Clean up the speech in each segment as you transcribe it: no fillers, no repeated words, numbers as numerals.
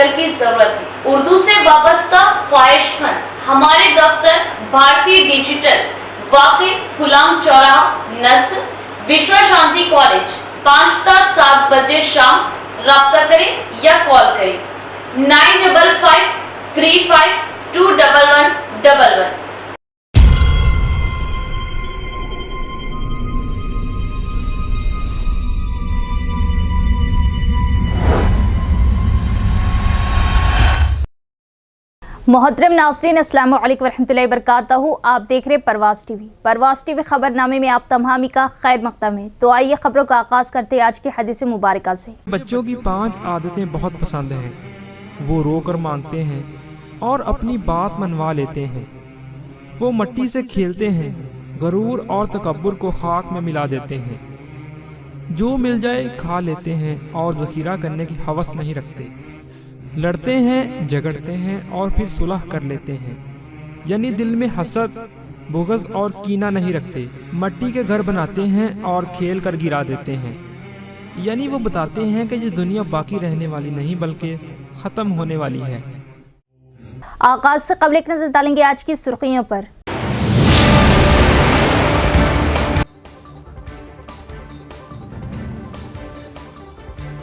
Worker की जरूरत है। उर्दू से वाबस्ता ख्वाहिशमंद हमारे दफ्तर भारतीय डिजिटल वाकई गुलाम चौराहा नस्ल विश्व शांति कॉलेज 5 ता 7 बजे शाम राब्ता करें या कॉल करें 9553521111। मोहतरम नाज़रीन अस्सलाम वालेकुम रहमतुल्लाहि वबरकातुहू। आप देख रहे परवाज़ टीवी खबरनामे में आप तमामी का खैर मक़दम है। तो आइए खबरों का आगाज़ करते हैं आज की हदीस मुबारका से। बच्चों की 5 आदतें बहुत पसंद हैं। वो रोकर मांगते हैं और अपनी बात मनवा लेते हैं। वो मट्टी से खेलते हैं, गरूर और तकब्बुर को खाक में मिला देते हैं। जो मिल जाए खा लेते हैं और ज़ख़ीरा करने की हवस नहीं रखते। लड़ते हैं, झगड़ते हैं और फिर सुलह कर लेते हैं, यानी दिल में हसद, बुग़्ज़ और कीना नहीं रखते। मट्टी के घर बनाते हैं और खेल कर गिरा देते हैं, यानी वो बताते हैं कि ये दुनिया बाकी रहने वाली नहीं बल्कि ख़त्म होने वाली है। आगाज़ से क़ब्ल एक नज़र डालेंगे आज की सुर्खियों पर।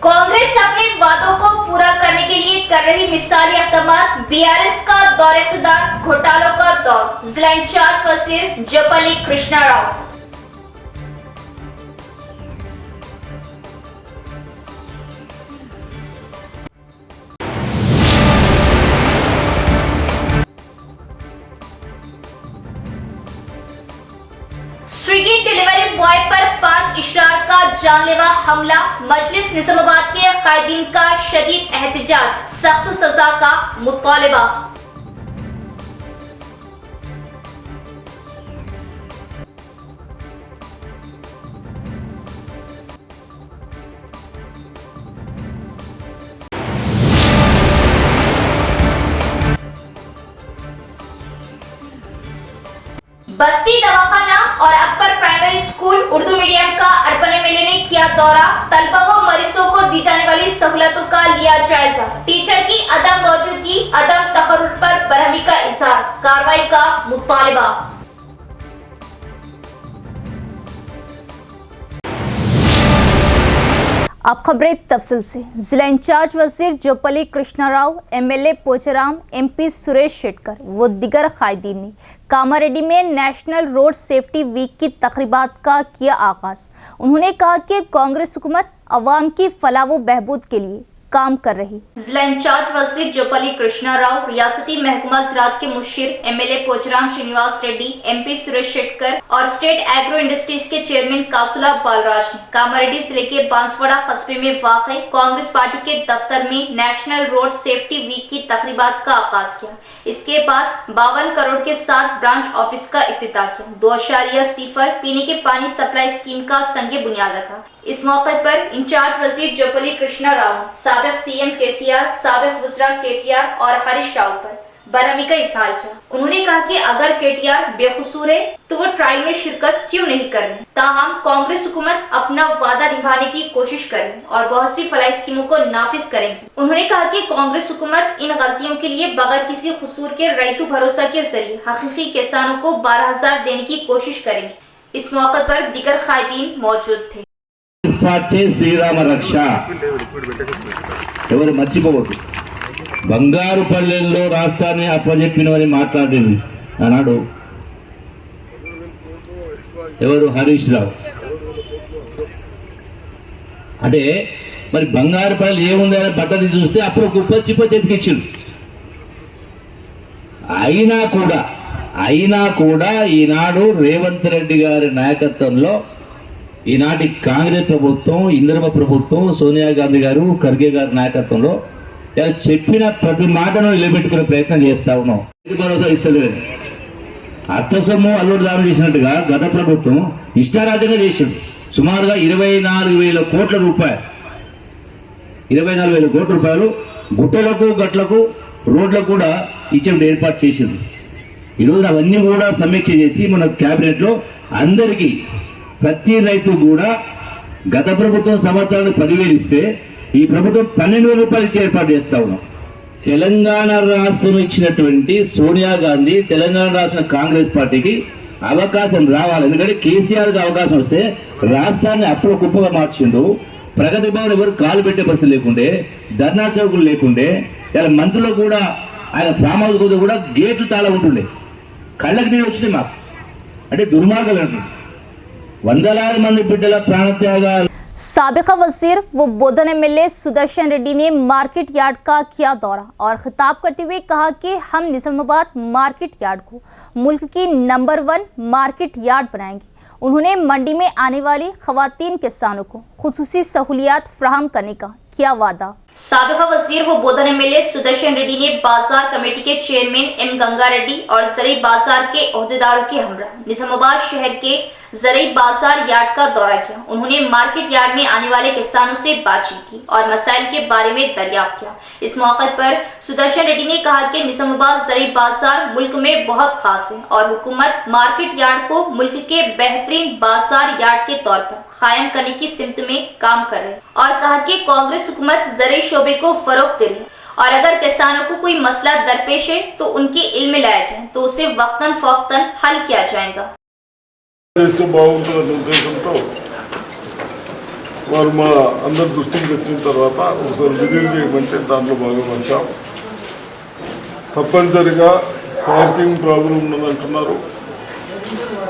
कांग्रेस अपने वादों को पूरा करने के लिए कर रही मिसाली इक़दामात। बीआरएस का दौर इक़्तिदार घोटालों का दौर। जिला इंचार्ज वज़ीर Jupally Krishna Rao. Swiggy delivery boy पर 5 इशरार का जानलेवा हमला। मजलिस निजामाबाद के कायदीन का शदीद एहतजाज, सख्त सजा का मुतालिबा। बस्ती दवाखाना और upper primary school Urdu medium का अर्पण एमएलए ने किया दौरा। तलबा व मरीजों को दी जाने वाली सहूलतों का लिया जायजा। टीचर की अदम मौजूदगी, अदम तखर्रुज पर बरहमी का इज़हार, कार्रवाई का मुतालिबा। अब खबरें तफसील से। जिला इंचार्ज वज़ीर जयपल्ली कृष्णा राव, एमएलए पोचाराम, एमपी सुरेश शेट्टर व दिगर कायदीन ने कामारेड्डी में नेशनल रोड सेफ्टी वीक की तकरीबात का किया आगाज़। उन्होंने कहा कि कांग्रेस हुकूमत अवाम की फलाह व बहबूद के लिए काम कर रही। जिला इंचार्ज वज़ीर जयपल्ली कृष्णा राव, रियासती महकमा ज़राअत के मुशीर एमएलए पोचाराम श्रीनिवास रेड्डी, एमपी सुरेश शेट्टर और स्टेट एग्रो इंडस्ट्रीज के चेयरमैन कासुला बालराज ने कामारेड्डी जिले के बांसवाड़ा कस्बे में वाक़ई कांग्रेस पार्टी के दफ्तर में नेशनल रोड सेफ्टी वीक की तकरीबात का आगाज किया। इसके बाद 52 करोड़ के साथ ब्रांच ऑफिस का इफ्तिताह किया। 2.0 पीने के पानी सप्लाई स्कीम का संगे बुनियाद रखा। इस मौके पर इंचार्ज वज़ीर जयपल्ली कृष्णा राव ने साबिक सीएम केसीआर, साबिक वज़रा केटीआर और हरीश राव पर बरहमी का इज़हार किया। उन्होंने कहा कि अगर केटीआर बेकसूर है तो वो ट्रायल में शिरकत क्यों नहीं कर रहे। ताहम कांग्रेस हुकूमत अपना वादा निभाने की कोशिश करेगी और बहुत सी फलाही स्कीमों को नाफिज करेगी। उन्होंने कहा कि कांग्रेस हुकूमत इन गलतियों के लिए बगैर किसी कसूर के रैतु भरोसा के जरिए हकीकी किसानों को 12,000 देने की कोशिश करेंगे। इस मौके पर दीगर कायदीन मौजूद थे। పార్టీ శ్రీరామ రక్ష ఎవరు మర్చిపోవద్దు. బంగారుపల్లెల్లో రాష్ట్రాన్ని అప్పజెప్పినవని మాట్లాడింది అన్నాడు ఎవరు, హరీష్ రావు. అంటే మరి బంగారుపల్లి ఏముంది అని పద్ధతి చూస్తే అప్పుడు కుప్ప చిప్ప చెతికిచ్చిండు. అయినా కూడా ఈనాడు రేవంత్ రెడ్డి గారి నాయకత్వంలో ఈనాటి కాంగ్రెస్ ప్రభుత్వం, ఇందిరమ్మ ప్రభుత్వం, సోనియా గాంధీ గారు, ఖర్గే గారి నాయకత్వంలో చెప్పిన ప్రతి మాటను నిలబెట్టుకునే ప్రయత్నం చేస్తా ఉన్నాం. భరోసా ఇస్తలేదు. అర్థ సొమ్ము అల్లుడు దానం చేసినట్టుగా గత ప్రభుత్వం ఇష్టారాజ్యంగా చేసింది. సుమారుగా 24,000 కోట్ల రూపాయలు, 24,000 కోట్ల రూపాయలు గుట్టలకు, గట్లకు, రోడ్లకు కూడా ఇచ్చేది ఏర్పాటు చేసింది. ఈరోజు అవన్నీ కూడా సమీక్ష చేసి మన క్యాబినెట్లో అందరికీ ప్రతి రైతు కూడా గత ప్రభుత్వం సంవత్సరానికి 10,000 ఇస్తే ఈ ప్రభుత్వం 12,000 రూపాయలు ఇచ్చే ఏర్పాటు చేస్తా ఉన్నాం. తెలంగాణ రాష్ట్రం ఇచ్చినటువంటి సోనియా గాంధీ తెలంగాణ రాష్ట్ర కాంగ్రెస్ పార్టీకి అవకాశం రావాలి. ఎందుకంటే కేసీఆర్కి అవకాశం వస్తే రాష్ట్రాన్ని అప్పుడు కుప్పగా మార్చిండు. ప్రగతి భవన్ ఎవరు కాలు పెట్టే పరిస్థితి లేకుండే, ధర్నా చౌకులు లేకుండే, ఇలా మంత్రులు కూడా ఆయన ఫామ్ హౌస్ కూడా గేట్లు తాళ ఉంటుండే. కళ్ళకి నీళ్ళు వచ్చినాయి మాకు. అంటే దుర్మార్గాలు అంటుంది. వందలాది మంది బిడ్డల ప్రాణత్యాగాలు. साबिका वजीर व बोधन एमएलए सुदर्शन रेड्डी ने मार्केट यार्ड का किया दौरा और खिताब करते हुए कहा कि हम निजामाबाद मार्केट यार्ड को मुल्क की नंबर 1 मार्केट यार्ड बनाएंगे। उन्होंने मंडी में आने वाली खवातीन किसानों को खुसूसी सहूलियात फराहम करने का किया वादा। साबिका वजीर व बोधन एमएलए सुदर्शन रेड्डी ने बाजार कमेटी के चेयरमैन एम गंगा रेड्डी और जरिए बाजार के ओहदेदारों के हमरा निजामाबाद शहर के जरिए बाजार यार्ड का दौरा किया। उन्होंने मार्केट यार्ड में आने वाले किसानों से बातचीत की और मसाइल के बारे में दरियाफ्त किया। इस मौके पर सुदर्शन रेड्डी ने कहा कि निजामाबाद जरिए बाजार मुल्क में बहुत खास है और हुकूमत मार्केट यार्ड को मुल्क के बेहतरीन बाजार यार्ड के तौर पर कायम करने की सिमत में काम कर रहे हैं और कहा कि कांग्रेस हुकूमत जरिए शोबे को फरोग दे रही है और अगर किसानों को कोई मसला दरपेश है तो उनके इल्म में लाया जाए तो उसे वक्तन फौक्तन हल किया जाएगा। బాగుంటుందనే ఉద్దేశంతో వారు మా అందరి దృష్టికి వచ్చిన తర్వాత ఒకసారి విజిట్ చేయమంటే దాంట్లో బాగా వచ్చాం. తప్పనిసరిగా పార్కింగ్ ప్రాబ్లం ఉన్నదంటున్నారు.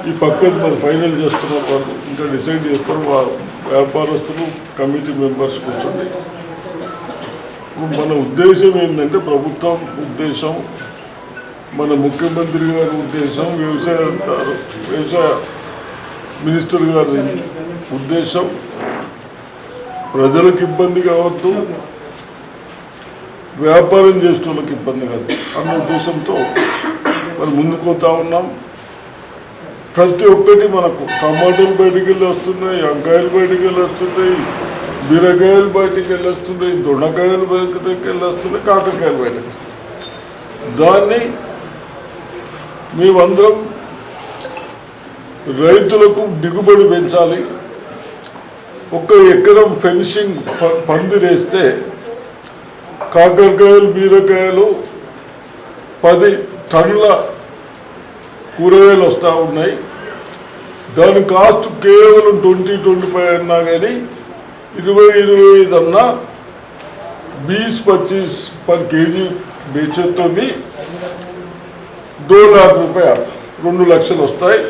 ఈ పక్కది మరి ఫైనల్ చేస్తున్నారు, వాళ్ళు ఇంకా డిసైడ్ చేస్తారు. వ్యాపారస్తులు కమిటీ మెంబర్స్ కూర్చొని మన ఉద్దేశం ఏంటంటే, ప్రభుత్వం ఉద్దేశం, మన ముఖ్యమంత్రి గారి ఉద్దేశం, వ్యవసాయ మినిస్టర్ గారి ఉద్దేశం ప్రజలకు ఇబ్బంది కావద్దు, వ్యాపారం చేసే వాళ్ళకి ఇబ్బంది కాదు అన్న ఉద్దేశంతో మరి ముందుకు పోతా ఉన్నాం. ప్రతి ఒక్కటి మనకు టమాటాలు బయటికి వెళ్ళి వస్తున్నాయి, వంకాయలు బయటికి వెళ్ళి వస్తున్నాయి, బీరకాయలు బయటికి వెళ్ళి వస్తున్నాయి, దొండకాయలు బయటికి వెళ్ళి వస్తున్నాయి, కాకరకాయలు బయటకు వస్తున్నాయి. దాన్ని మేమందరం రైతులకు దిగుబడి పెంచాలి. ఒక ఎకరం ఫెన్సింగ్ పందిరేస్తే కాకరకాయలు బీరకాయలు 10 టన్నుల కూరగాయలు వస్తూ ఉన్నాయి. దాని కాస్ట్ కేవలం 20-25 అన్నా కానీ 20-25 అన్నా 20-25 పర్ కేజీ బేచేతో 2 लाख रुपये 2 లక్షలు వస్తాయి.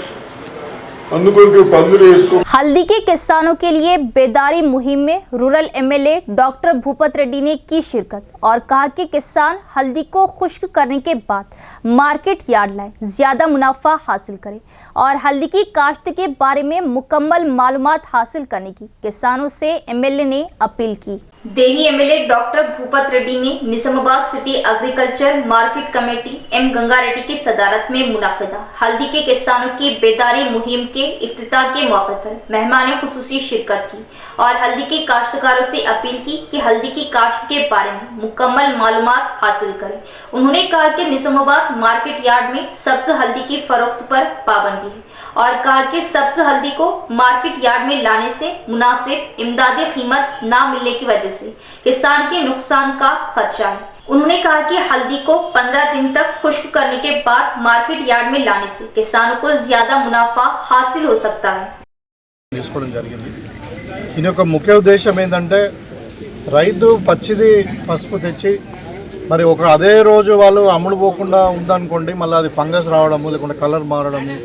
हल्दी के किसानों के लिए बेदारी मुहिम में rural MLA doctor Bhupat Reddy ने की शिरकत और कहा कि किसान हल्दी को खुश्क करने के बाद मार्केट यार्ड लाए, ज्यादा मुनाफा हासिल करें और हल्दी की काश्त के बारे में मुकम्मल मालूमात हासिल करने की किसानों से एमएलए ने अपील की। देही एमएलए डॉक्टर भूपत रेड्डी ने Nizamabad city agriculture market committee M Ganga Reddy की सदारत में मुनाकिदा हल्दी के किसानों की बेदारी मुहिम के इफ्तिताह के मौके पर मेहमान ने खुसूसी शिरकत की और हल्दी के काश्तकारों से अपील की कि हल्दी की काश्त के बारे में मुकम्मल मालूमात हासिल करें। उन्होंने कहा कि निजामाबाद मार्केट यार्ड में सब्ज हल्दी की फरोख्त पर पाबंदी है और कहा कि सब्ज हल्दी को मार्केट यार्ड में लाने से मुनासिब इमदादी कीमत ना मिलने की वजह से किसान के नुकसान का खदशा है। उन्होंने कहा कि हल्दी को 15 दिन तक खुश्क करने के बाद मार्केट यार्ड में लाने से किसानों को ज्यादा मुनाफा हासिल हो सकता है। దీని యొక్క ముఖ్య ఉద్దేశం ఏంటంటే, రైతు పచ్చిది పసుపు తెచ్చి మరి ఒక అదే రోజు వాళ్ళు అమ్ముడు పోకుండా ఉందనుకోండి, మళ్ళీ అది ఫంగస్ రావడము, లేకుంటే కలర్ మారడము,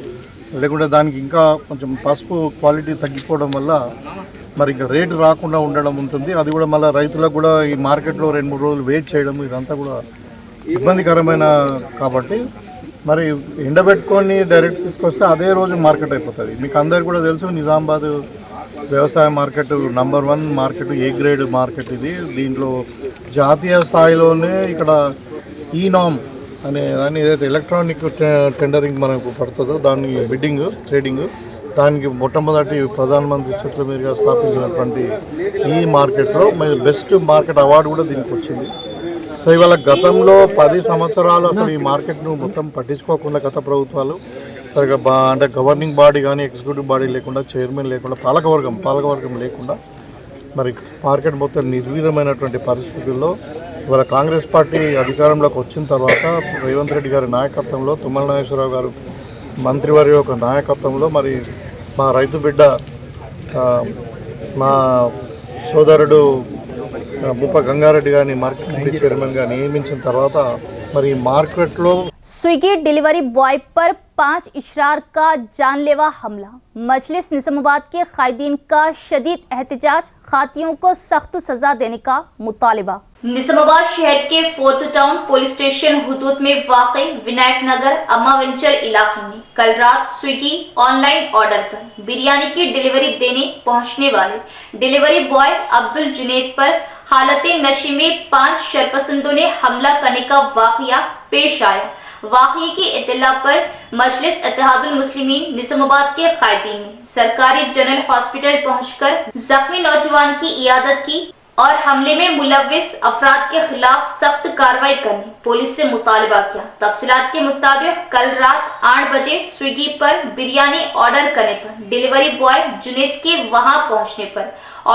లేకుంటే దానికి ఇంకా కొంచెం పసుపు క్వాలిటీ తగ్గిపోవడం వల్ల మరి ఇంకా రేటు రాకుండా ఉండడం ఉంటుంది. అది కూడా మళ్ళీ రైతులకు కూడా ఈ మార్కెట్లో 2-3 రోజులు వెయిట్ చేయడం ఇదంతా కూడా ఇబ్బందికరమైన కాబట్టి మరి ఎండబెట్టుకొని డైరెక్ట్ తీసుకొస్తే అదే రోజు మార్కెట్ అయిపోతుంది. మీకు అందరికీ కూడా తెలుసు, నిజామాబాద్ వ్యవసాయ market number 1 market, A grade market ఇది. దీంట్లో జాతీయ స్థాయిలోనే ఇక్కడ ఈనామ్ అనే దాన్ని ఏదైతే ఎలక్ట్రానిక్ టెండరింగ్ మనకు పడుతుందో దాన్ని బిడ్డింగ్ ట్రేడింగ్, దానికి మొట్టమొదటి ప్రధానమంత్రి చేతుల మీదుగా స్థాపించినటువంటి ఈ మార్కెట్లో బెస్ట్ మార్కెట్ అవార్డు కూడా దీనికి వచ్చింది. సో ఇవాళ గతంలో 10 సంవత్సరాలు అసలు ఈ మార్కెట్ను మొత్తం పట్టించుకోకుండా గత ప్రభుత్వాలు సరిగా అంటే గవర్నింగ్ బాడీ కానీ ఎగ్జిక్యూటివ్ బాడీ లేకుండా, చైర్మన్ లేకుండా, పాలకవర్గం లేకుండా మరి మార్కెట్ మొత్తం నిర్వీర్యమైనటువంటి పరిస్థితుల్లో ఇవాళ కాంగ్రెస్ పార్టీ అధికారంలోకి వచ్చిన తర్వాత రేవంత్ రెడ్డి గారి నాయకత్వంలో, తుమ్మల నాగేశ్వరరావు గారు మంత్రివారి యొక్క నాయకత్వంలో మరి మా రైతు బిడ్డ మా సోదరుడు ముప్ప గంగారెడ్డి గారిని మార్కెట్ కమిటీ చైర్మన్గా నియమించిన తర్వాత మరి మార్కెట్లో स्विगी डिलीवरी बॉय पर 5 इशरार का जानलेवा हमला। मजलिस निजामाबाद के कायदीन का शदीद एहतजाज, खातियों को सख्त सजा देने का मुतालिबा। निजामाबाद शहर के 4th टाउन पुलिस स्टेशन हुदूद में वाक़ई विनायक नगर अम्मा वेंचर इलाके में कल रात स्विगी ऑनलाइन ऑर्डर पर बिरयानी की डिलीवरी देने पहुंचने वाले डिलीवरी बॉय अब्दुल जुनैद पर हालते नशे में 5 शरपसंदों ने हमला करने का वाक़या पेश आया। वाक़ये की इत्तला पर मजलिस इत्तेहादुल मुस्लिमीन निजामाबाद के कायदीन ने सरकारी जनरल हॉस्पिटल पहुंचकर जख्मी नौजवान की इयादत की और हमले में मुलव्विस अफराद के खिलाफ सख्त कार्रवाई करने पुलिस से मुतालबा किया। तफसीलात के मुताबिक कल रात 8 बजे स्विगी पर बिरयानी ऑर्डर करने पर डिलीवरी बॉय जुनैद के वहां पहुंचने पर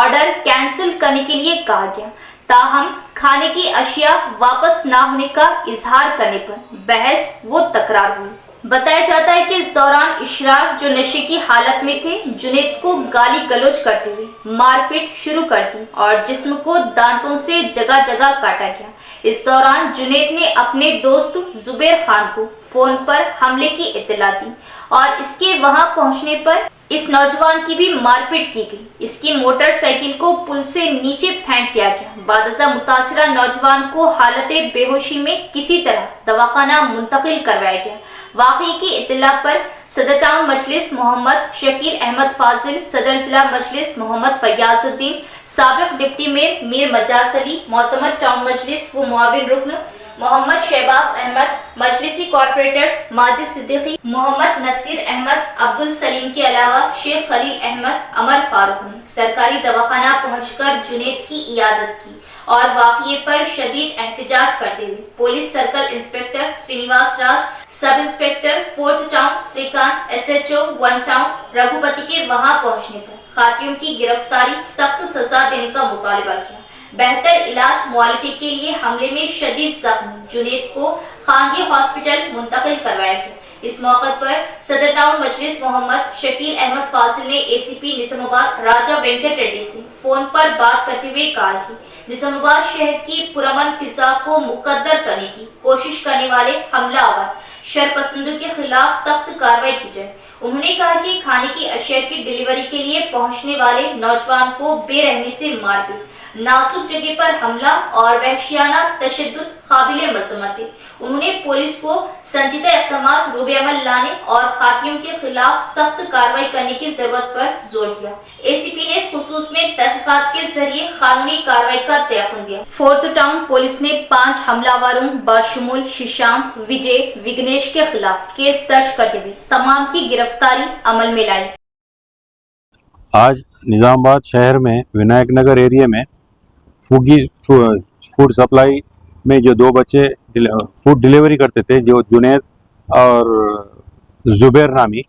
ऑर्डर कैंसिल करने के लिए कहा गया। ताहम खाने की अशिया वापस ना होने का इजहार करने पर बहस वो तकरार हुई। बताया जाता है कि इस दौरान इशरार जो नशे की हालत में थे जुनैद को गाली गलौज करते हुए मारपीट शुरू कर दी और जिस्म को दांतों से जगह जगह काटा गया। इस दौरान जुनैद ने अपने दोस्त जुबैर खान को फोन पर हमले की इत्तला दी और इसके वहां पहुंचने पर इस नौजवान की भी मारपीट की गई। इसकी मोटरसाइकिल को पुल से नीचे फेंक दिया गया। बादशा मुतासिरा नौजवान को हालत बेहोशी में किसी तरह दवाखाना मुंतकिल करवाया गया। वाक़ये की इत्तला पर सदर टाउन मजलिस मोहम्मद शकील अहमद फाजिल, सदर जिला मजलिस मोहम्मद फयाजुद्दीन, साबिक डिप्टी मेयर मीर मजाज अली, मोतमद टाउन मजलिस व मुआविन रुकन मोहम्मद शहबाज अहमद, मजलिसी कॉर्पोरेटर्स माजिद सिद्दीकी, मोहम्मद नसीर अहमद, अब्दुल सलीम के अलावा शेख खलील अहमद, अमर फारूक ने सरकारी दवाखाना पहुंचकर जुनैद की इयादत की और वाक़ये पर शदीद एहतजाज करते हुए police circle inspector Srinivas Raj, sub inspector 4th town Srikanth, SHO 1 town Raghupathi के वहां पहुंचने पर खातियों की गिरफ्तारी, सख्त सजा देने का मुतालिबा किया। बेहतर इलाज मुआलजे के लिए हमले में शदीद जख्मी जुनैद को खानगी हॉस्पिटल मुंतकिल करवाया गया। इस मौके पर सदर टाउन मजलिस मोहम्मद शकील अहमद फाजिल ने ACP निजामाबाद राजा वेंकट रेड्डी से फोन पर बात करते हुए कहा कि निजामाबाद शहर की पुरअमन फिजा को मुकद्दर करने की कोशिश करने वाले हमलावर शरपसंदों के खिलाफ सख्त कार्रवाई की जाए। उन्होंने कहा कि खाने की अशिया की डिलीवरी के लिए पहुंचने वाले नौजवान को बेरहमी से मारपीट, नाजुक जगह पर हमला और वहशियाना तशद्दुद काबिले मजम्मत है। उन्होंने पुलिस को संजीदा इक़दाम रूबे अमल लाने और खातियों के खिलाफ सख्त कार्रवाई करने की जरूरत पर जोर दिया। ACP ने इस खुसूस में तहकीकात के जरिए कानूनी कार्रवाई का तयक़ुन दिया। 4th टाउन पुलिस ने 5 हमलावरों बाशुमूल शिशांक, विजय, विघ्नेश के खिलाफ केस दर्ज करते हुए तमाम की गिरफ्तारी अमल में लाई। आज निज़ामाबाद शहर में विनायक नगर एरिया में फूड सप्लाई में जो 2 बच्चे फूड डिलीवरी करते थे, जो जुनैद और जुबैर नामी,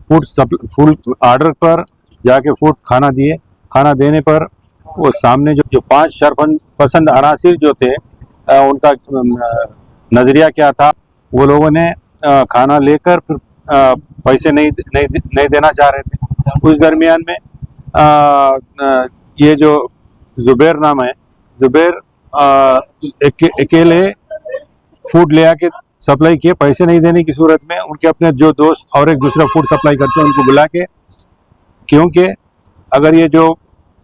फूड ऑर्डर पर जाके फूड खाना दिए। खाना देने पर वो सामने जो 5 शरपसंद अनासिर जो थे, उनका नज़रिया क्या था, वो लोगों ने खाना लेकर फिर पैसे नहीं देना चाह रहे थे। उस दरमियान में ये जो जुबैर नाम है, जुबैर अकेले फूड ले आके सप्लाई किए। पैसे नहीं देने की सूरत में उनके अपने जो दोस्त और एक दूसरा फूड सप्लाई करते हैं उनको बुला के, क्योंकि अगर ये जो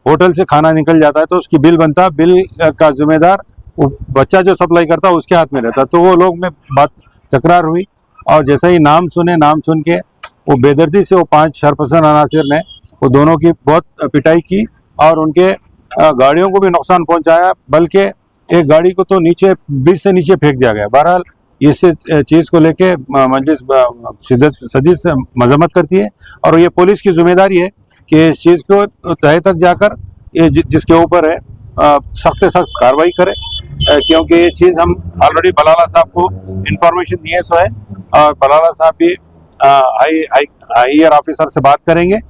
होटल से खाना निकल जाता है तो उसकी बिल बनता, बिल का जिम्मेदार बच्चा जो सप्लाई करता उसके हाथ में रहता। तो वो लोग में बात तकरार हुई और जैसे ही नाम सुन के वो बेदर्दी से वो 5 शरपसंद अनासिर ने वो दोनों की बहुत पिटाई की और उनके गाड़ियों को भी नुकसान पहुंचाया, बल्कि एक गाड़ी को तो बीच से नीचे फेंक दिया गया। बहरहाल इस चीज़ को लेके मजलिस शदीद से मजम्मत करती है और ये पुलिस की जिम्मेदारी है कि इस चीज़ को तह तक जाकर ये जिसके ऊपर है सख्त से सख्त कार्रवाई करे, क्योंकि ये चीज़ हम ऑलरेडी बलाला साहब को इंफॉर्मेशन दिए सो है और बलाला साहब भी हायर ऑफिसर से बात करेंगे।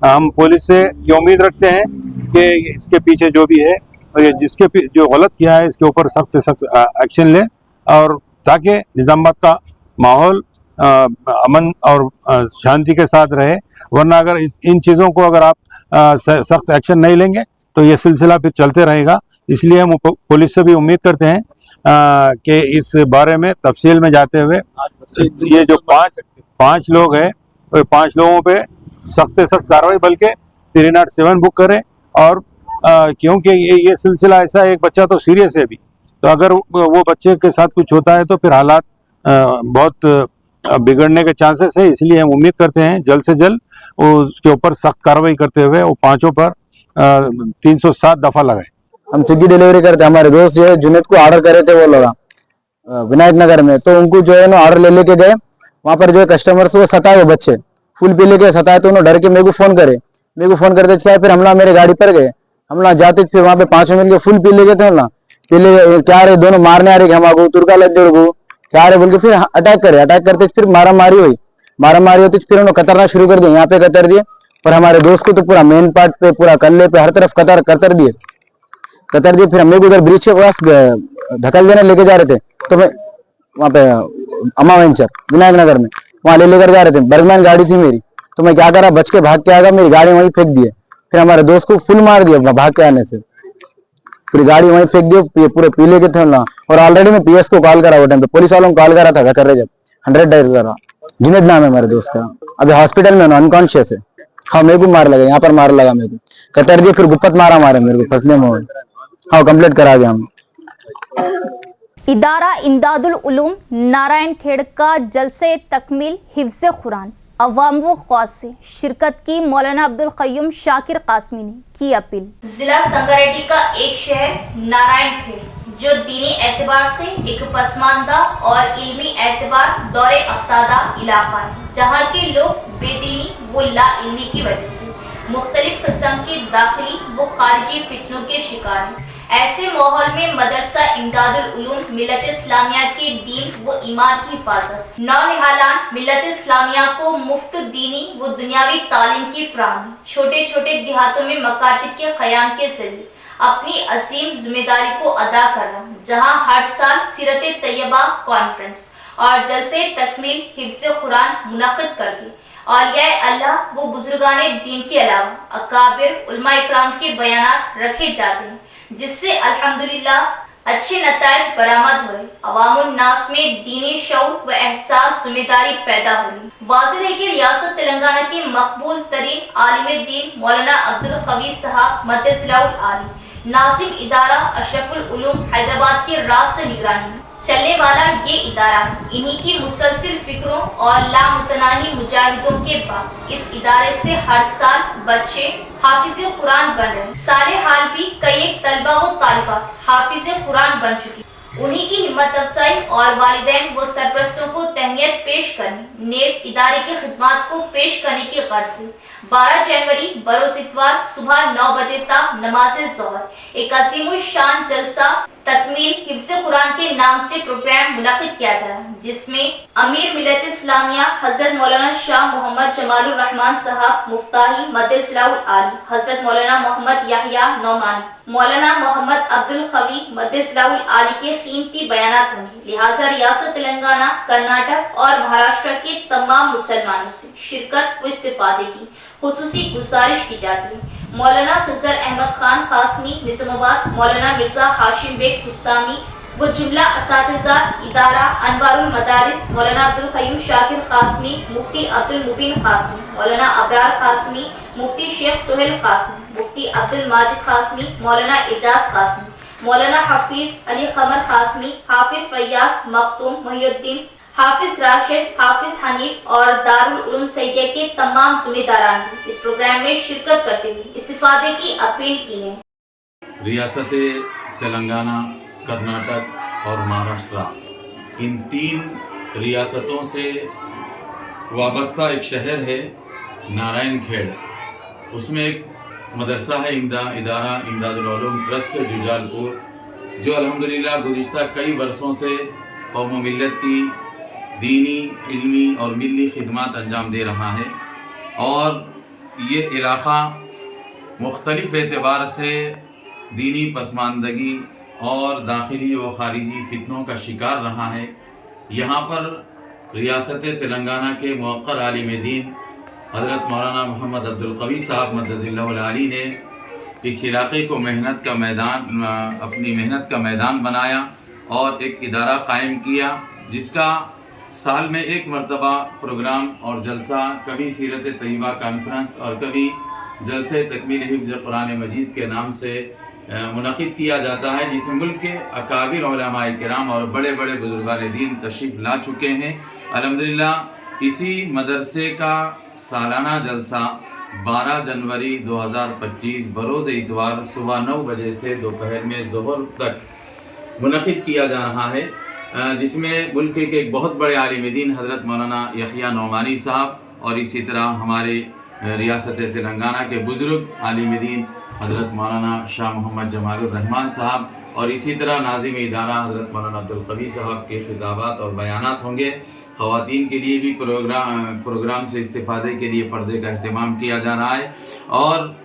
हम पुलिस से ये उम्मीद रखते हैं कि इसके पीछे जो भी है और ये जो गलत किया है इसके ऊपर सख्त से सख्त एक्शन ले, और ताकि निज़ामाबाद का माहौल अमन और शांति के साथ रहे। वरना अगर इन चीज़ों को अगर आप सख्त एक्शन नहीं लेंगे तो ये सिलसिला फिर चलते रहेगा। इसलिए हम पुलिस से भी उम्मीद करते हैं कि इस बारे में तफसील में जाते हुए ये जो पाँच लोग हैं, 5 लोगों पे सख्त से सख्त कार्रवाई, बल्कि 307 बुक करें। और क्योंकि ये सिलसिला ऐसा है, एक बच्चा तो सीरियस है अभी, तो अगर वो बच्चे के साथ कुछ होता है तो फिर हालात बहुत बिगड़ने के चांसेस है। इसलिए हम उम्मीद करते हैं जल्द से जल्द उसके ऊपर सख्त कार्रवाई करते हुए वो 5 पर 307 दफा लगाए। हम स्विगी डिलीवरी करते, हमारे दोस्त जो है जुनेद को ऑर्डर करे थे वो लोग विनायक नगर में, तो उनको जो है ना ऑर्डर ले लेके गए। वहाँ पर जो है कस्टमर्स वो सताए, वो बच्चे फुल पी लेके सताए, तो उन्होंने डर के मेरे को फोन करते क्या, फिर हम लोग मेरे गाड़ी पर गए, हम लोग जाते फिर वहाँ पे 5 मिनट के फुल पी ले गए थे ना, पी ले क्या रहे दोनों मारने आ रहे हम तुर्का लज्जर को क्या रहे बोल के फिर अटैक करते फिर मारा मारी होती, फिर उन्होंने कतरना शुरू कर दिया, यहाँ पे कतर दिए। पर हमारे दोस्त को तो पूरा मेन पार्ट पे, पूरा कल्ले पे, हर तरफ कतर दिए। फिर हम उधर ब्रिज के पास धकल देने लेके जा रहे थे, तो मैं वहाँ पे अम्मा वेंचर विनायक नगर में वहाँ लेकर जा रहे थे, बर्गमैन गाड़ी थी मेरी, तो मैं क्या करा, बच के भाग के आ गया, मेरी गाड़ी वहीं फेंक दिए। फिर हमारे दोस्त को फुल मार दिया भाग के आने से, पूरी गाड़ी वहीं फेंक दी, पूरे पीले के थे ना। और ऑलरेडी मैं PS को कॉल करा, वो टाइम पे पुलिस वालों को कॉल करा था, क्या कर रहे जब 100 डायल करा। जुनेद नाम है मेरे दोस्त का, अभी हॉस्पिटल में अनकॉन्शियस है। हाँ मेरे को मार लगा, यहाँ पर मार लगा मेरे को, कतर दिए, फिर गुप्पत मारा मारे मेरे को फसले में। हाँ कंप्लीट करा दिया हम। इदारा इमदादुल उलूम नारायण खेड़ का जलसे तकमील हिफ्ज़े कुरान अवाम व ख्वास से शिरकत की मौलाना अब्दुल क़य्यूम शाकिर कासमी ने की अपील। जिला संगारेड्डी का एक शहर नारायण खेड़ जो दीनी एतबार से एक पसमानदा और इल्मी एतबार दौरे अफ्तादा इलाका है, जहाँ के लोग बेदीनी व ला इल्मी की वजह से मुख्तलिफ किस्म के दाखिली व खारिजी फितनों के शिकार हैं। ऐसे माहौल में मदरसा इमदादुल उलूम मिल्लत इस्लामिया के दीन व ईमान की हिफाजत, नौनिहालान मिल्लत इस्लामिया को मुफ्त दीनी व दुनियावी तालीम की फराहमी, छोटे छोटे देहातों में मकातिब के क़याम के जरिए अपनी असीम जिम्मेदारी को अदा कर रहा हूँ, जहाँ हर साल सीरत तैयबा कॉन्फ्रेंस और जलसे तकमील हिफ्ज़े कुरान मुनक़िद करके औलिया अल्लाह व बुजुर्गाने दीन के अलावा अकाबिर उलमा इकराम के बयानात रखे जाते हैं, जिससे अल्हम्दुलिल्लाह अच्छे नताइज बरामद हुए। अवामुन नास में दीनी शऊर व एहसास जिम्मेदारी पैदा हुई। वाज़ेह है कि रियासत तेलंगाना के मकबूल तरीन आलिम दीन मौलाना अब्दुल क़वी साहब मद्दसिलाहुल आली नासिब इदारा अशरफुल उलूम हैदराबाद के रास्त निगरानी में चलने वाला ये इदारा इन्हीं की मुसलसिल फिक्रों और लामुतनाही मुजाहिदों के बाद इस इदारे से हर साल बच्चे हाफिज़े कुरान बन रहे। साले हाल भी कई एक तलबा व तालिबात हाफिज़े कुरान बन चुकी। उन्हीं की हिम्मत अफजाई और वालिदैन व सरपरस्तों को तहनीत पेश करने नेस इदारे की खिदमात को पेश करने की गर्ज से 12 जनवरी बरोज़ इतवार सुबह 9 बजे तक नमाज़े ज़ोहर एक अज़ीमुश शान जलसा तकमील हिफ्ज़े कुरान के नाम से प्रोग्राम मुनक़िद किया जा रहा है, जिसमें अमीर मिल्लत इस्लामिया हज़रत मौलाना शाह मोहम्मद जमालुर रहमान साहब मुफ्ताही मद्दसिलाहुल आली, हज़रत मौलाना मोहम्मद याहिया नौमानी, मौलाना मोहम्मद अब्दुल क़वी मद्दसिलाहुल आली के कीमती बयानात होंगे। लिहाजा रियासत तेलंगाना, कर्नाटक और महाराष्ट्र के तमाम मुसलमानों से शिरकत व इस्तिफादे की खुसूसी गुजारिश की जाती है। मौलाना खिज़र अहमद खान कासमी निज़ामाबाद, मौलाना मिर्जा हाशिम बेग खुस्सामी व जुमला असातिज़ा इदारा अनवारुल मदारिस, मौलाना अब्दुल क़य्यूम शाकिर कासमी, मुफ्ती अब्दुल मुबीन कासमी, मौलाना अबरार कासमी, मुफ्ती शेख सुहेल कासमी, मुफ्ती अब्दुल माजिद कासमी, मौलाना एजाज कासमी, मौलाना हफीज अली क़मर कासमी, हाफिज फैयाज मखतूम मुहियुद्दीन, हाफिज राशिद, हाफिज हनीफ और दारुल उलूम सईदिया के तमाम ज़िम्मेदारान ने इस प्रोग्राम में शिरकत करते हुए इस्तिफादे की अपील की है। रियासत तेलंगाना, कर्नाटक और महाराष्ट्र, इन 3 रियासतों से वाबस्ता एक शहर है नारायण खेड़। उसमें एक मदरसा है इदारा इमदादुल उलूम ट्रस्ट जुजालपुर, जो अल्हम्दुलिल्लाह गुज़िश्ता कई वर्षों से कौम मिल्लत की दीनी, इल्मी और मिली खिदमत अंजाम दे रहा है। और ये इलाक़ा मुख्तलिफ़ एतबार से दीनी पसमानदगी और दाखिली व खारिजी फितनों का शिकार रहा है। यहाँ पर रियासत तेलंगाना के मुअक्कर आलिम दीन हज़रत मौलाना मोहम्मद अब्दुल कवी साहब मद्दज़िल्लाहुल आली ने इस इलाके को अपनी मेहनत का मैदान बनाया और एक इदारा कायम किया, जिसका साल में एक मरतबा प्रोग्राम और जलसा, कभी सीरत तय्यबा कॉन्फ्रेंस और कभी जलसे तकमील हिफ्ज़ कुरान मजीद के नाम से मुनक़िद किया जाता है, जिसमें मुल्क के अकाबिर उलमाए किराम और बड़े बड़े बुजुर्गान दीन तशरीफ़ ला चुके हैं। अल्हम्दुलिल्लाह इसी मदरसे का सालाना जलसा 12 जनवरी 2025 बरोज़ इतवार सुबह 9 बजे से दोपहर में ज़ोहर तक मुनक़िद किया जा रहा है, जिसमें मुल्क के एक बहुत बड़े आलिम दीन हज़रत मौलाना यहया नौमानी साहब और इसी तरह हमारे रियासत तेलंगाना के बुज़ुर्ग आलिम दीन हज़रत मौलाना शाह मोहम्मद जमालुर रहमान साहब और इसी तरह नाज़िम इदारा हज़रत मौलाना अब्दुल कवी साहब के खिताबात और बयानात होंगे। ख़वातीन के लिए भी प्रोग्राम से इस्तिफ़ादे के लिए पर्दे का अहतमाम किया जा रहा है और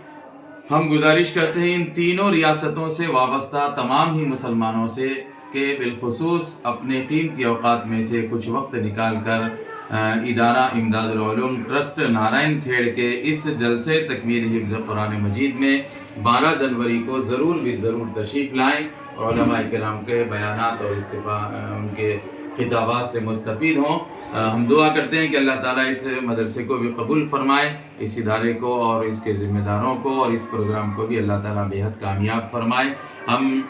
हम गुजारिश करते हैं इन तीनों रियासतों से वाबस्ता तमाम ही मुसलमानों से कि बिलखुसूस अपने कीमती औक़ात में से कुछ वक्त निकाल कर इदारा इमदादुल उलूम ट्रस्ट नारायण खेड़ के इस जलसे तकमील हिफ्ज़ कुरान मजीद में 12 जनवरी को ज़रूर तशरीफ़ लाएँ और उलमाए किराम के बयानात और उनके खिताबात से मुस्तफ़ीद हों। हम दुआ करते हैं कि अल्लाह ताला इस मदरसे को भी कबूल फरमाए, इस इदारे को और इसके ज़िम्मेदारों को और इस प्रोग्राम को भी अल्लाह ताला बेहद कामयाब फरमाए। हम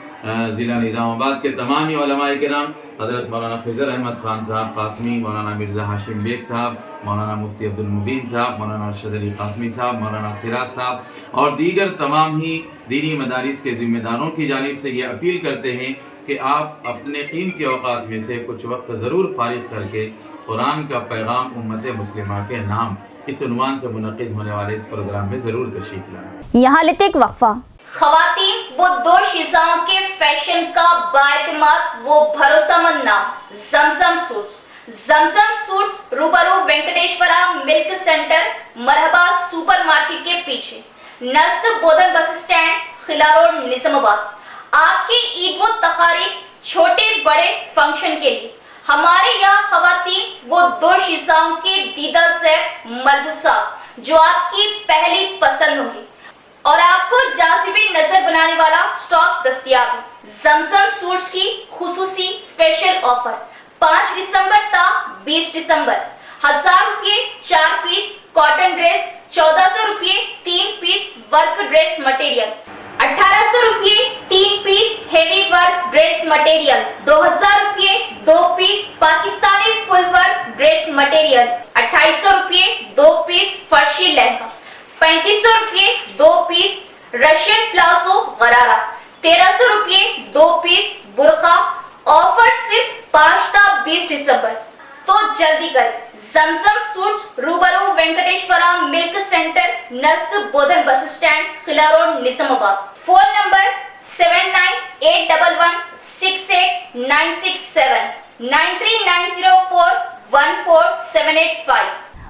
ज़िला निज़ामाबाद के तमाम ही उलमाए किराम हज़रत मौलाना ख़िज़र अहमद ख़ान साहब क़ासमी, मौलाना मिर्ज़ा हाशिम बेग साहब, मौलाना मुफ्ती अब्दुल मुबीन साहब, मौलाना अरशद अली क़ासमी साहब, मौलाना सिराज साहब और दीगर तमाम ही दीनी मदारिस के ज़िम्मेदारों की जानिब से ये अपील करते हैं कि आप अपने कीमती औक़ात में से कुछ वक्त ज़रूर फ़ारिग करके कुरान का पैगाम उम्मत मुस्लिमा के नाम इस उन्वान से मुनक़िद होने वाले इस प्रोग्राम में ज़रूर तशरीफ़ लाएँ। यहाँ लेते एक वक्फा। ख़वातीन वो दो शीशाओं के फैशन का बाएतिमाद वो भरोसामंद नाम ज़मज़म सूट्स। ज़मज़म सूट्स रूबरू वेंकटेश्वरा मिल्क सेंटर मरहबा सुपरमार्केट के पीछे नज़द Bodhan bus stand Khilla road Nizamabad. आपके ईद व तकारीब छोटे बड़े फंक्शन के लिए हमारे यहाँ ख़वातीन वो दो शीशाओं के दीदा से मलबूसात जो आपकी पहली पसंद होगी और आपको जाज़िबी नजर बनाने वाला स्टॉक दस्तयाब है। ज़मज़म सूट्स की खुसूसी स्पेशल ऑफर 5 दिसंबर ता 20 दिसंबर 1000 रुपये 4 पीस कॉटन ड्रेस, 1400 रुपये 3 पीस वर्क ड्रेस मटेरियल, 1800 रुपये 3 piece heavy work dress material, 2000 रुपये 2 piece Pakistani full work dress material, 2800 रुपये 2 पीस फर्शी लहंगा, 3500 रुपये 2 पीस रशियन प्लाजो गरारा, 1300 रुपये 2 पीस बुरखा। ऑफर सिर्फ 5 ता 20 दिसंबर, तो जल्दी करें। ज़मज़म सूट्स रूबरू वेंकटेश्वरा मिल्क सेंटर नज़द Bodhan bus stand Khilla road Nizamabad. Phone number 7981668967 9390414785।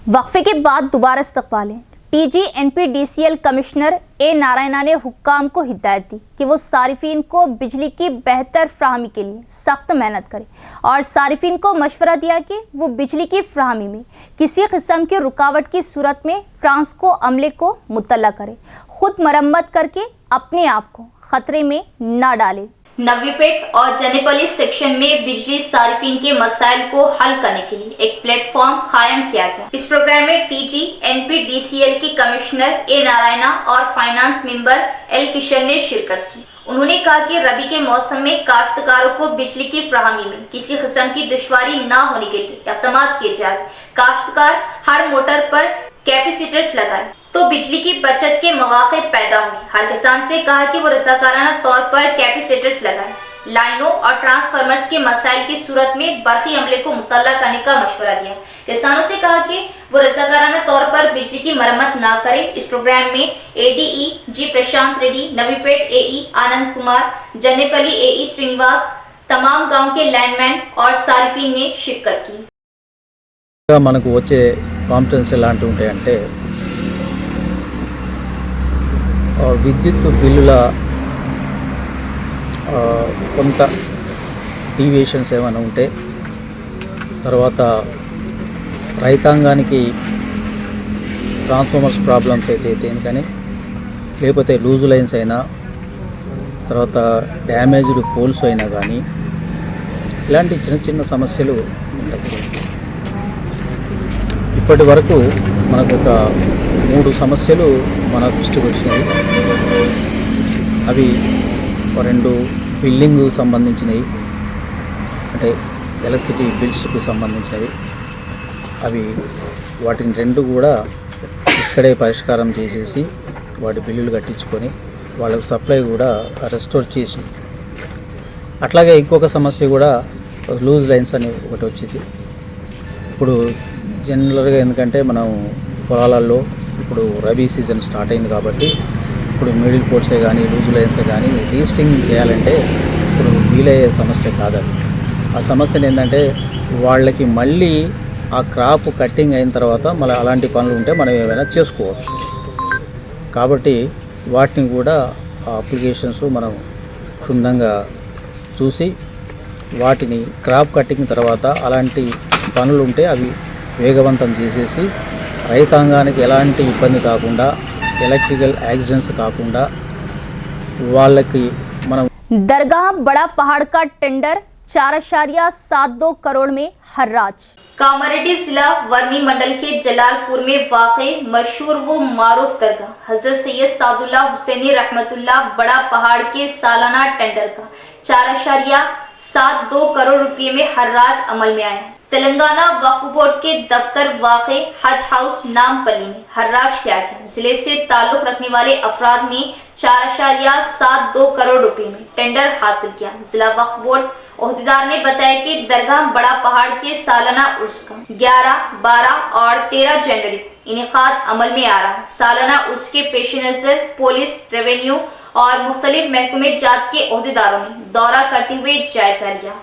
वक्फे के बाद दोबारा इस्तक़बाल है। TGNPDCL कमिश्नर ए नारायणा ने हुक्काम को हिदायत दी कि वो सारिफीन को बिजली की बेहतर फ्राहमी के लिए सख्त मेहनत करें और सारिफीन को मशवरा दिया कि वो बिजली की फ्राहमी में किसी किस्म की रुकावट की सूरत में ट्रांसको अमले को मुतल्ला करें, खुद मरम्मत करके अपने आप को खतरे में ना डालें। नवीपेट और जनेपली सेक्शन में बिजली सारिफीन के मसाइल को हल करने के लिए एक प्लेटफॉर्म कायम किया गया। इस प्रोग्राम में TGNPDCL की कमिश्नर ए नारायणा और फाइनेंस मेंबर एल किशन ने शिरकत की। उन्होंने कहा कि रबी के मौसम में काश्तकारों को बिजली की फ्राहमी में किसी किस्म की दुश्वारी ना होने के लिए इक़दाम किए जाए। काश्तकार हर मोटर पर कैपेसिटर्स लगाए तो बिजली की बचत के मौके पैदा होंगे। हर किसान से कहा कि वो रज़ाकाराना तौर पर कैपेसिटर्स लगाएं। लाइनों और ट्रांसफार्मर्स के मसाइल की सूरत में बरक़ी अमले को मुतल्ला करने का मशवरा दिया। किसानों से कहा कि वो रज़ाकाराना तौर पर बिजली की मरम्मत ना करें। इस प्रोग्राम में ADE जी प्रशांत रेड्डी, नवीपेट AE आनंद कुमार, जनेपली AE श्रीनिवास, तमाम गाँव के लैंडमैन और सारिफीन ने शिरकत की। మనకు వచ్చే కాంపిటెన్స్ ఎలాంటివి ఉంటాయంటే అంటే విద్యుత్ బిల్లుల కొంత డీవియేషన్స్ ఏమైనా ఉంటే, తర్వాత రైతాంగానికి ట్రాన్స్ఫార్మర్స్ ప్రాబ్లమ్స్ అయితే దేనికని, లేకపోతే లూజ్ లైన్స్ అయినా, తర్వాత డ్యామేజ్డ్ పోల్స్ అయినా కానీ ఇలాంటి చిన్న చిన్న సమస్యలు ఉంటాయి. ఇప్పటి వరకు మనకు ఒక 3 సమస్యలు మన దృష్టికి వచ్చినాయి. అవి 2 బిల్డింగ్ సంబంధించినవి, అంటే ఎలక్ట్రిసిటీ బిల్స్కు సంబంధించినవి. అవి వాటిని 2 కూడా ఇక్కడే పరిష్కారం చేసేసి వాటి బిల్లులు కట్టించుకొని వాళ్ళకు సప్లై కూడా రెస్టోర్ చేసి, అట్లాగే ఇంకొక సమస్య కూడా లూజ్ లైన్స్ అని ఒకటి వచ్చింది. ఇప్పుడు జనరల్గా ఎందుకంటే మనం పొలాలలో ఇప్పుడు రబీ సీజన్ స్టార్ట్ అయింది కాబట్టి ఇప్పుడు మిడిల్ పోల్సే కానీ లూజ్ లైన్సే కానీ రీస్టింగ్ చేయాలంటే ఇప్పుడు వీలయ్యే సమస్య కాదు అది. ఆ సమస్యను ఏంటంటే వాళ్ళకి మళ్ళీ ఆ క్రాప్ కట్టింగ్ అయిన తర్వాత మళ్ళీ అలాంటి పనులు ఉంటే మనం ఏమైనా చేసుకోవచ్చు. కాబట్టి వాటిని కూడా ఆ అప్లికేషన్స్ మనం క్షుణ్ణంగా చూసి వాటిని క్రాప్ కట్టింగ్ తర్వాత అలాంటి పనులు ఉంటే అవి వేగవంతం చేసేసి రైతాంగానికి ఎలాంటి ఇబ్బంది కాకుండా, ఎలక్ట్రికల్ యాక్సిడెంట్స్ కాకుండా వాళ్ళకి మనం दरगाह बड़ा पहाड़ का टेंडर 4.72 करोड़ में हर्राज। कामारेड्डी जिला वर्नी मंडल के जलालपुर में वाक़े मशहूर व मारूफ दरगाह हजरत सैयद सादुल्लाह हुसैनी रहमतुल्लाह बड़ा पहाड़ के सालाना टेंडर का 4.72 करोड़ रुपये में हर्राज अमल में आया। तेलंगाना वक्फ बोर्ड के दफ्तर वाक़े हज हाउस नामपल्ली में हर्राज किया गया। जिले से ताल्लुक रखने वाले अफराद ने 4.72 करोड़ रुपए में टेंडर हासिल किया। जिला वक्फ बोर्ड ओहदेदार ने बताया कि दरगाह बड़ा पहाड़ के सालाना उर्स का 11, 12 और 13 जनवरी इनेकाद अमल में आ रहा है। सालाना उर्स के पेश नजर पुलिस, रेवेन्यू और मुख्तलिफ महकमे जात के ओहदेदारों ने दौरा करते हुए जायजा लिया।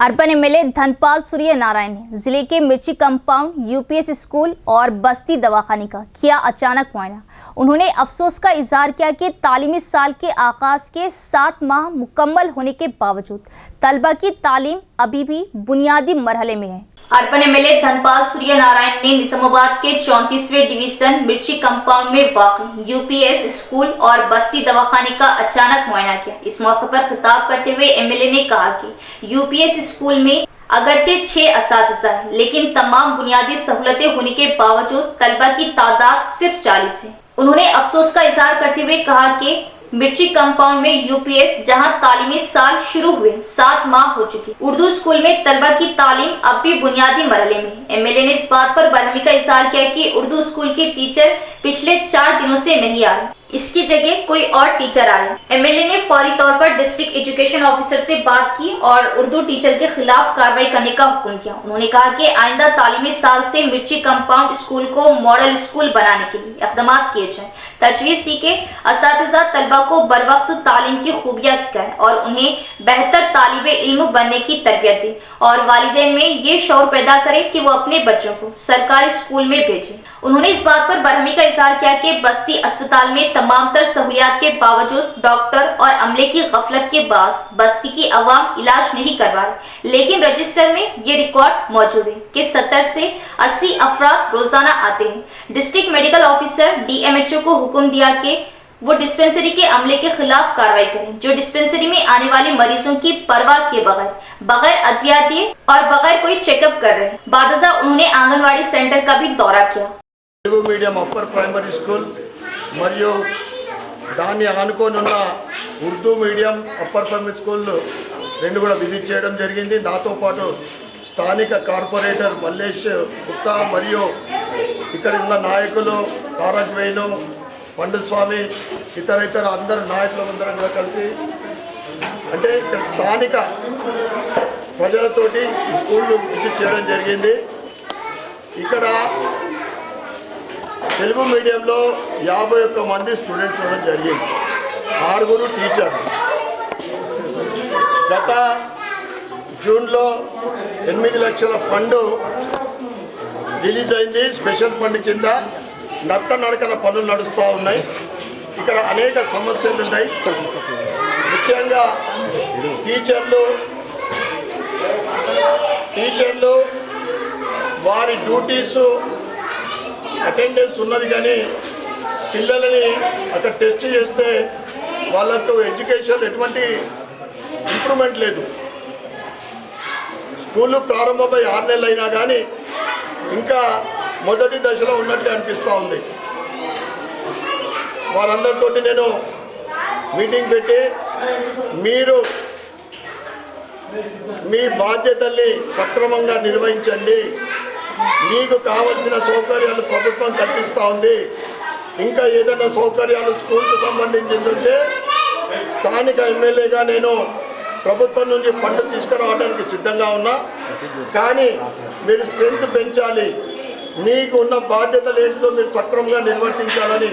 अर्बन एमएलए धनपाल सूर्य नारायण ने जिले के मिर्ची कंपाउंड, यूपीएस स्कूल और बस्ती दवाखाने का किया अचानक मुआयना। उन्होंने अफसोस का इजहार किया कि तालीमी साल के आगाज के 7 माह मुकम्मल होने के बावजूद तलबा की तालीम अभी भी बुनियादी मरहले में है। अर्बन एमएलए धनपाल सूर्य नारायण ने निजामाबाद के 34वें डिवीजन मिर्ची कंपाउंड में वाक़ यूपीएस स्कूल और बस्ती दवाखाने का अचानक मुआयना किया। इस मौके पर खिताब करते हुए एमएलए ने कहा कि यूपीएस स्कूल में अगरचे 6 असातिज़ा है, लेकिन तमाम बुनियादी सहूलतें होने के बावजूद तलबा की तादाद सिर्फ 40 है। उन्होंने अफसोस का इजहार करते हुए कहा कि मिर्ची कंपाउंड में यूपीएस जहां तालीमी साल शुरू हुए 7 माह हो चुके, उर्दू स्कूल में तलबा की तालीम अब भी बुनियादी मरहले में। एमएलए ने इस बात पर बरहमी का इजहार किया कि उर्दू स्कूल के टीचर पिछले 4 दिनों से नहीं आ रहे, इसकी जगह कोई और टीचर आ रहे। एमएलए ने फौरी तौर पर डिस्ट्रिक्ट एजुकेशन ऑफिसर से बात की और उर्दू टीचर के खिलाफ कार्रवाई करने का हुक्म दिया। उन्होंने कहा कि आइंदा तालीमी साल से मिर्ची कंपाउंड स्कूल को मॉडल स्कूल बनाने के लिए इक़दाम किए जाए। तजवीज़ दी कि असातिज़ा तलबा को बर वक्त तालीम की खूबियाँ सिखाएं और उन्हें बेहतर तालिबे इल्म बनने की तरबियत दें और वालिदैन में ये शौर पैदा करें कि वो अपने बच्चों को सरकारी स्कूल में भेजें। उन्होंने इस बात पर बरहमी का इजहार किया कि बस्ती अस्पताल में तमाम तर सहूलियात के बावजूद डॉक्टर और अमले की गफलत के बास बस्ती की अवाम इलाज नहीं करवा रहे, लेकिन रजिस्टर में ये रिकॉर्ड मौजूद है कि 70 से 80 अफराद रोजाना आते हैं। डिस्ट्रिक्ट मेडिकल ऑफिसर डीएमएचओ को हुक्म दिया कि वो डिस्पेंसरी के अमले के खिलाफ कार्रवाई करें जो डिस्पेंसरी में आने वाले मरीजों की परवाह किए बगैर अदविया दिए और बगैर कोई चेकअप कर रहे हैं। बादजा उन्होंने आंगनवाड़ी सेंटर का भी दौरा किया। Telugu medium upper primary school మరియు దాన్ని ఆనుకోనున్న Urdu medium upper primary school రెండు కూడా విజిట్ చేయడం జరిగింది। నాతో పాటు స్థానిక కార్పొరేటర్ మల్లేష్ గుప్తా మరియు ఇక్కడ ఉన్న నాయకులు తారక్ వేణు, పండు స్వామి, ఇతర అందరు నాయకులందరం కూడా కలిసి అంటే ఇక్కడ స్థానిక ప్రజలతోటి ఈ స్కూల్ విజిట్ చేయడం జరిగింది। ఇక్కడ తెలుగు మీడియంలో 51 మంది స్టూడెంట్స్ ఉండడం జరిగింది, 6 టీచర్లు। గత జూన్లో 8 లక్షల ఫండ్ రిలీజ్ అయింది। స్పెషల్ ఫండ్ కింద నడకన పనులు నడుస్తూ ఉన్నాయి। ఇక్కడ అనేక సమస్యలు ఉన్నాయి। ముఖ్యంగా టీచర్లు వారి డ్యూటీస్ అటెండెన్స్ ఉన్నది, కానీ పిల్లలని అక్కడ టెస్ట్ చేస్తే వాళ్ళకు ఎడ్యుకేషన్ ఎటువంటి ఇంప్రూవ్మెంట్ లేదు. స్కూళ్ళు ప్రారంభమై 6 నెలలు అయినా కానీ ఇంకా మొదటి దశలో ఉన్నట్లే అనిపిస్తూ ఉంది. వారందరితో నేను మీటింగ్ పెట్టి మీరు మీ బాధ్యతల్ని సక్రమంగా నిర్వహించండి, మీకు కావలసిన సౌకర్యాలు ప్రభుత్వం కల్పిస్తూ ఉంది, ఇంకా ఏదైనా సౌకర్యాలు స్కూల్కు సంబంధించింది ఉంటే స్థానిక ఎమ్మెల్యేగా నేను ప్రభుత్వం నుంచి ఫండ్ తీసుకురావడానికి సిద్ధంగా ఉన్నా, కానీ మీరు స్ట్రెంత్ పెంచాలి, మీకు ఉన్న బాధ్యతలు ఏంటిదో మీరు సక్రమంగా నిర్వర్తించాలని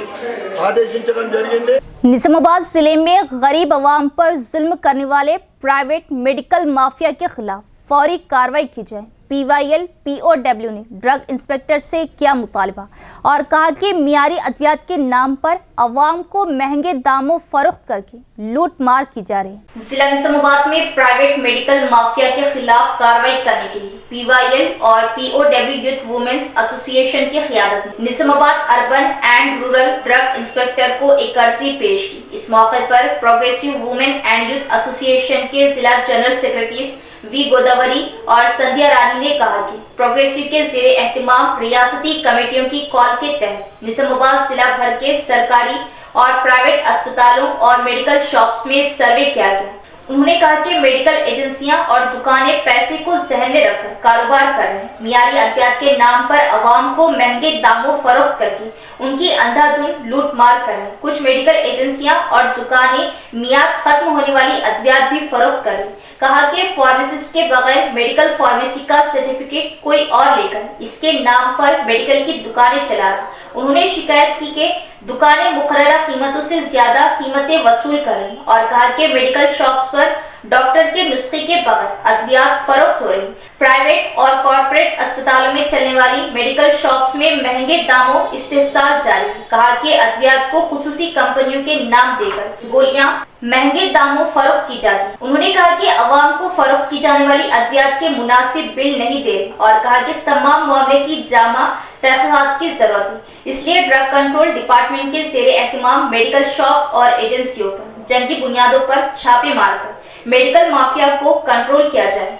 ఆదేశించడం జరిగింది. निजामाबाद जिले में गरीब आवाम पर जुल्म करने वाले प्राइवेट मेडिकल माफिया के खिलाफ फौरी कार्रवाई की जाए। PYL POW ने ड्रग इंस्पेक्टर से किया मुतालबा और कहा कि मियारी अद्वियात के नाम पर अवाम को महंगे दामों फरोख्त करके लूट मार की जा रही है। जिला निजामाबाद में प्राइवेट मेडिकल माफिया के खिलाफ कार्रवाई करने के लिए PYL और POW यूथ वुमेन्स एसोसिएशन की क़ियादत में Nizamabad urban and rural drug inspector को एक अर्जी पेश की। इस मौके पर progressive women and youth association के जिला जनरल सेक्रेटरी वी गोदावरी और संध्या रानी ने कहा कि प्रोग्रेसिव के ज़ेरे एहतिमाम रियासती कमेटियों की कॉल के तहत निजामाबाद जिला भर के सरकारी और प्राइवेट अस्पतालों और मेडिकल शॉप्स में सर्वे किया गया। उन्होंने कहा कि मेडिकल एजेंसियां और दुकानें पैसे को जहन में रखकर कारोबार कर रहे हैं, मियारी अद्वियात के नाम पर अवाम को महंगे दामों फरोख्त करके उनकी अंधाधुंध लूट मार कर रहे हैं। कुछ मेडिकल एजेंसियां और दुकानें मियाद खत्म होने वाली अद्वियात भी फरोख्त कर रही। कहा कि फार्मासिस्ट के बगैर मेडिकल फार्मेसी का सर्टिफिकेट कोई और लेकर इसके नाम पर मेडिकल की दुकानें चला रहा। उन्होंने शिकायत की कि दुकानें मुकर्ररा कीमतों से ज्यादा कीमतें वसूल कर रही और कहा कि मेडिकल शॉप्स पर डॉक्टर के नुस्खे के बगैर अद्वियात फरोख्त हो रही। प्राइवेट और कॉर्पोरेट अस्पतालों में चलने वाली मेडिकल शॉप्स में महंगे दामों इस्तेहसाल जारी है। कहा कि अद्वियात को खुसूसी कंपनियों के नाम देकर गोलियां महंगे दामों फरोख्त की जाती। उन्होंने कहा कि अवाम को फरोख्त की जाने वाली अद्वियात के मुनासिब बिल नहीं दे रहे और कहा कि इस तमाम मामले की जामा तहकीकात की जरूरत है, इसलिए ड्रग कंट्रोल डिपार्टमेंट के ज़ेरे एहतिमाम मेडिकल शॉप्स और एजेंसियों पर जंगी बुनियादों पर छापे मारकर मेडिकल माफिया को कंट्रोल किया जाए।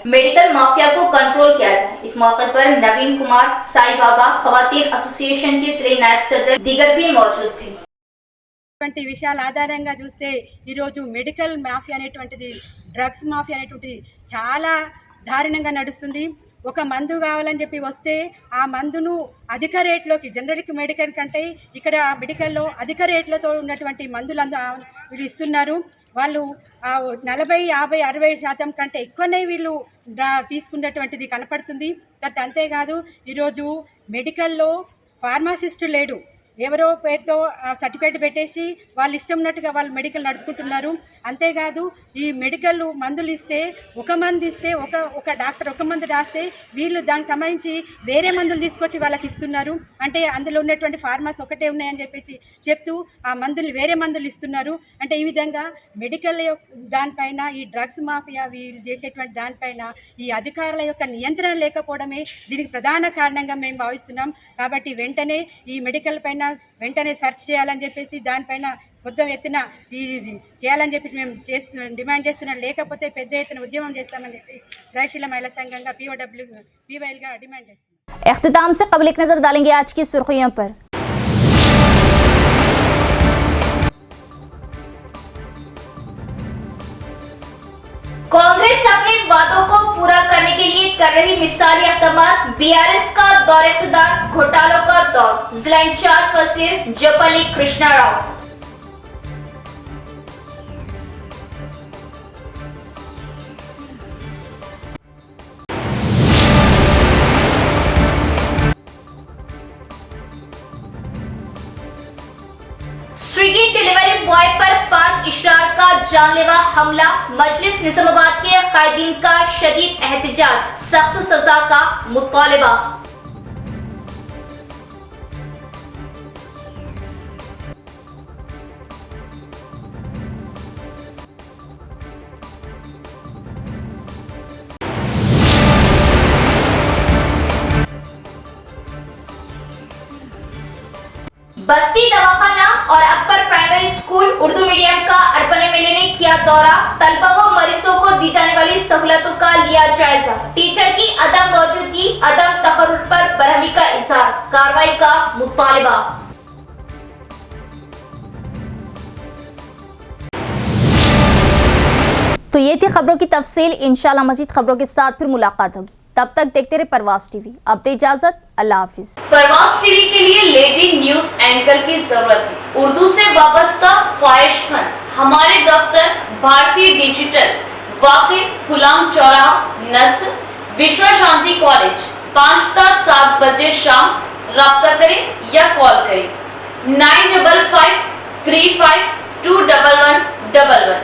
इस मौके पर नवीन कुमार, साई बाबा, खवातीन एसोसिएशन के ज़िले नायब सदर दीगर भी मौजूद थे। వంటి విషయాల ఆధారంగా చూస్తే ఈరోజు మెడికల్ మాఫియా అనేటువంటిది, డ్రగ్స్ మాఫియా అనేటువంటిది చాలా దారుణంగా నడుస్తుంది. ఒక మందు కావాలని చెప్పి వస్తే ఆ మందును అధిక రేట్లోకి, జనరిక్ మెడికల్ కంటే ఇక్కడ మెడికల్లో అధిక రేట్లతో ఉన్నటువంటి మందులు వీళ్ళు ఇస్తున్నారు. వాళ్ళు 40, 50, 60% కంటే ఎక్కువనే వీళ్ళు తీసుకున్నటువంటిది కనపడుతుంది. అంతేకాదు ఈరోజు మెడికల్లో ఫార్మాసిస్ట్ లేడు, ఎవరో పేరుతో సర్టిఫికేట్ పెట్టేసి వాళ్ళు ఇష్టం ఉన్నట్టుగా వాళ్ళు మెడికల్ నడుపుకుంటున్నారు. అంతేకాదు ఈ మెడికల్ మందులు ఇస్తే ఒక మందు ఇస్తే ఒక డాక్టర్ ఒక మందు రాస్తే వీళ్ళు దానికి సంబంధించి వేరే మందులు తీసుకొచ్చి వాళ్ళకి ఇస్తున్నారు. అంటే అందులో ఉన్నటువంటి ఫార్మాస్ ఒకటే ఉన్నాయని చెప్పేసి చెప్తూ ఆ మందులు వేరే మందులు ఇస్తున్నారు. అంటే ఈ విధంగా మెడికల్ దానిపైన ఈ డ్రగ్స్ మాఫియా వీళ్ళు చేసేటువంటి దానిపైన ఈ అధికారుల యొక్క నియంత్రణ లేకపోవడమే దీనికి ప్రధాన కారణంగా మేము భావిస్తున్నాం. కాబట్టి వెంటనే ఈ మెడికల్ పైన వెంటనే సెర్చ్ చేయాలని చెప్పేసి దానిపైన పెద్ద ఎత్తున చేయాలని చెప్పేసి మేము డిమాండ్ చేస్తున్నాం. లేకపోతే పెద్ద ఎత్తున ఉద్యమం చేస్తామని చెప్పి ప్రగతిశీల మహిళా సంఘంగా PYLగా డిమాండ్ చేస్తున్నాం. इख्तिताम से कबल एक नजर डालेंगे आज की सुर्खियों पर। कांग्रेस अपने वादों को पूरा करने के लिए कर रही मिसाली इक़दामात, BRS का दौर इक़्तिदार, घोटालों का दौर, जिला इंचार्ज वज़ीर Jupally Krishna Rao. Swiggy delivery boy पर 5 इशरार का जानलेवा हमला, मजलिस निजामाबाद के कायदीन का शदीद एहतजाज, सख्त सजा का मुतालबा। बस्ती दवाखाना और upper primary school Urdu medium का अर्बन एमएलए ने किया दौरा। तलबा व मरीजों को दी जाने वाली सहूलतों का लिया जायजा। टीचर की अदम मौजूदगी, अदम तखर्रुज पर बरहमी का इजहार, कार्रवाई का मुतालिबा। तो ये थी खबरों की तफसील। इंशाल्लाह मज़ीद खबरों के साथ फिर मुलाकात होगी। तब तक देखते रहे परवास टीवी। अब दे इजाजत, अल्लाह हाफिज। परवास टीवी के लिए लीडिंग न्यूज एंकर की जरूरत है। उर्दू से वाबस्ता ख्वाहिशमंद हमारे दफ्तर भारतीय डिजिटल, वाक़ई गुलाम चौराहा, नस्ल, विश्व शांति कॉलेज, 5 ता 7 बजे शाम। राब्ता करें या कॉल करें 955 35 21111।